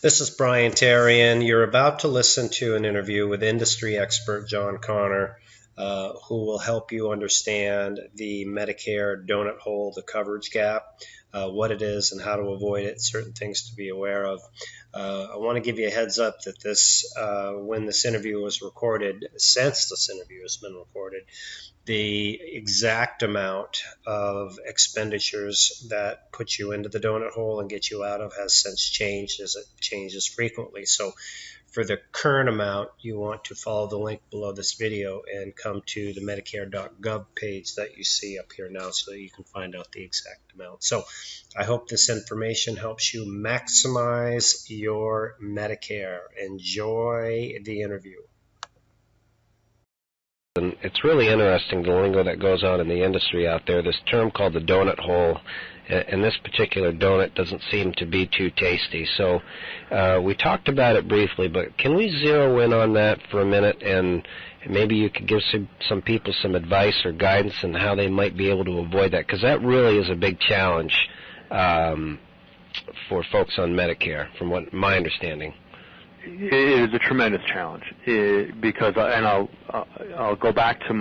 This is Brian Tarian. You're about to listen to an interview with industry expert John Connor, who will help you understand the Medicare donut hole, the coverage gap, what it is and how to avoid it, certain things to be aware of. I want to give you a heads up that when this interview was recorded, since this interview has been recorded, the exact amount of expenditures that put you into the donut hole and get you out of has since changed, as it changes frequently. So for the current amount, you want to follow the link below this video and come to the Medicare.gov page that you see up here now so that you can find out the exact amount. So I hope this information helps you maximize your Medicare. Enjoy the interview. And it's really interesting, the lingo that goes on in the industry out there, this term called the donut hole, and this particular donut doesn't seem to be too tasty. So we talked about it briefly, but can we zero in on that for a minute, and maybe you could give some people some advice or guidance on how they might be able to avoid that, because that really is a big challenge for folks on Medicare, from what my understanding. It is a tremendous challenge because, and I'll go back to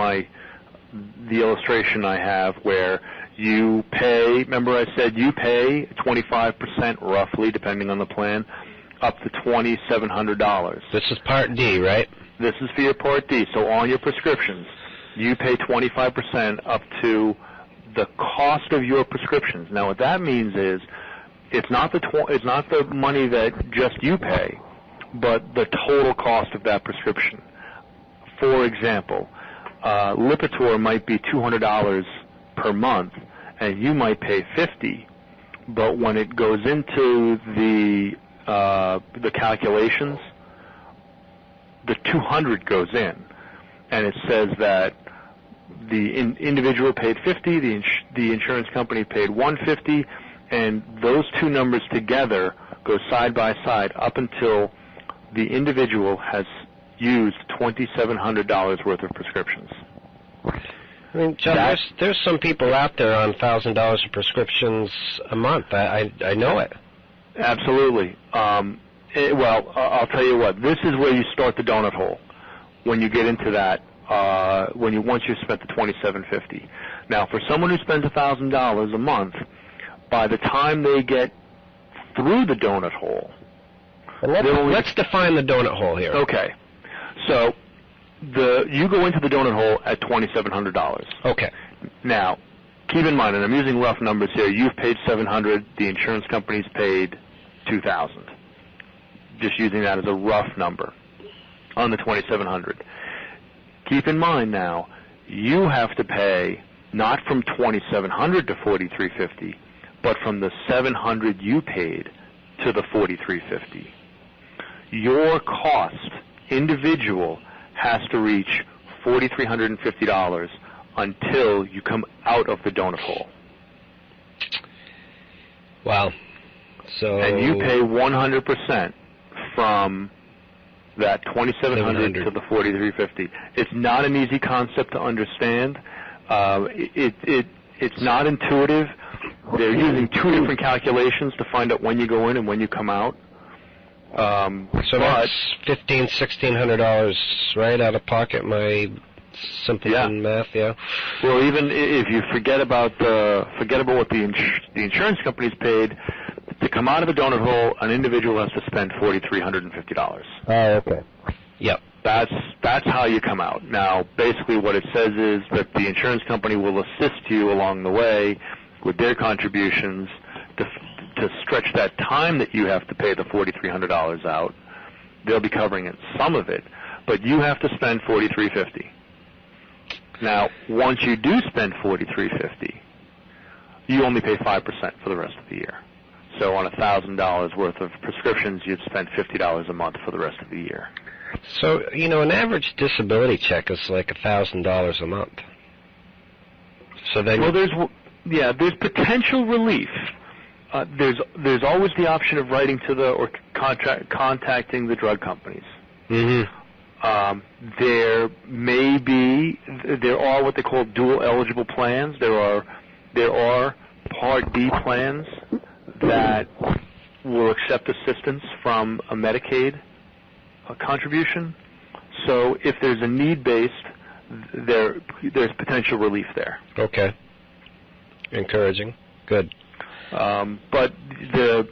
the illustration I have where you pay. Remember, I said you pay 25% roughly, depending on the plan, up to $2,700. This is Part D, right? This is for your Part D. So on your prescriptions, you pay 25% up to the cost of your prescriptions. Now, what that means is it's not the money that just you pay, but the total cost of that prescription. For example, Lipitor might be $200 per month, and you might pay $50, but when it goes into the calculations, the $200 goes in, and it says that the individual paid $50, the insurance company paid $150, and those two numbers together go side by side up until the individual has used $2,700 worth of prescriptions. I mean, John, there's some people out there on $1,000 of prescriptions a month. I know it. Absolutely. Well, I'll tell you what. This is where you start the donut hole when you get into that. Once you've spent the $2,750. Now, for someone who spends $1,000 a month, by the time they get through the donut hole. Let's define the donut hole here. Okay. So you go into the donut hole at $2,700. Okay. Now, keep in mind, and I'm using rough numbers here, you've paid $700, the insurance company's paid $2,000. Just using that as a rough number on the $2,700. Keep in mind now, you have to pay not from $2,700 to $4,350, but from the $700 you paid to the $4,350. Your cost, individual, has to reach $4,350 until you come out of the donut hole. Wow. And you pay 100% from that $2,700 to the $4,350. It's not an easy concept to understand. It's not intuitive. They're using two different calculations to find out when you go in and when you come out. So that's $1,500, $1,600 right out of pocket. My simpleton math, yeah. Well, even if you forget about what the insurance company's paid, to come out of the donut hole, an individual has to spend $4,350. Oh, okay. Yep. That's how you come out. Now, basically, what it says is that the insurance company will assist you along the way with their contributions to stretch that time that you have to pay the $4,300 out. They'll be covering some of it, but you have to spend $4,350. Now, once you do spend $4,350, you only pay 5% for the rest of the year. So on $1,000 worth of prescriptions, you'd spend $50 a month for the rest of the year. So, an average disability check is like $1,000 a month. So then, well, there's potential relief. There's always the option of writing to or contacting the drug companies. Mm-hmm. There are what they call dual eligible plans. There are Part D plans that will accept assistance from a Medicaid contribution. So if there's a need-based, there's potential relief there. Okay. Encouraging. Good. But the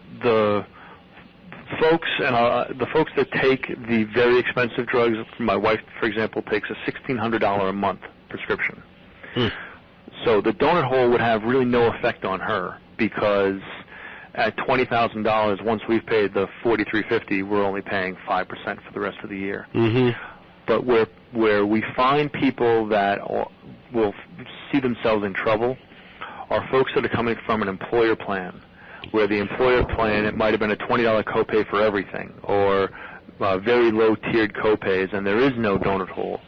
folks that take the very expensive drugs, my wife, for example, takes a $1,600 a month prescription. So the donut hole would have really no effect on her, because at $20,000, once we've paid the $4,350, we're only paying 5% for the rest of the year. But where we find people that will see themselves in trouble are folks that are coming from an employer plan, where the employer plan, it might have been a $20 copay for everything, or very low-tiered copays, and there is no donut hole.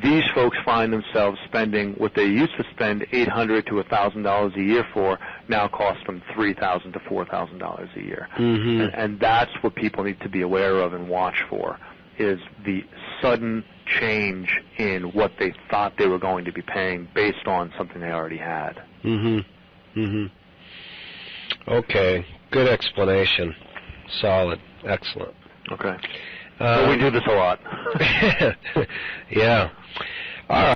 These folks find themselves spending what they used to spend $800 to $1,000 a year for, now cost them $3,000 to $4,000 a year. And that's what people need to be aware of and watch for, is the sudden change in what they thought they were going to be paying based on something they already had. Okay. Good explanation. Solid. Excellent. Okay. So we do this a lot. Yeah. All right.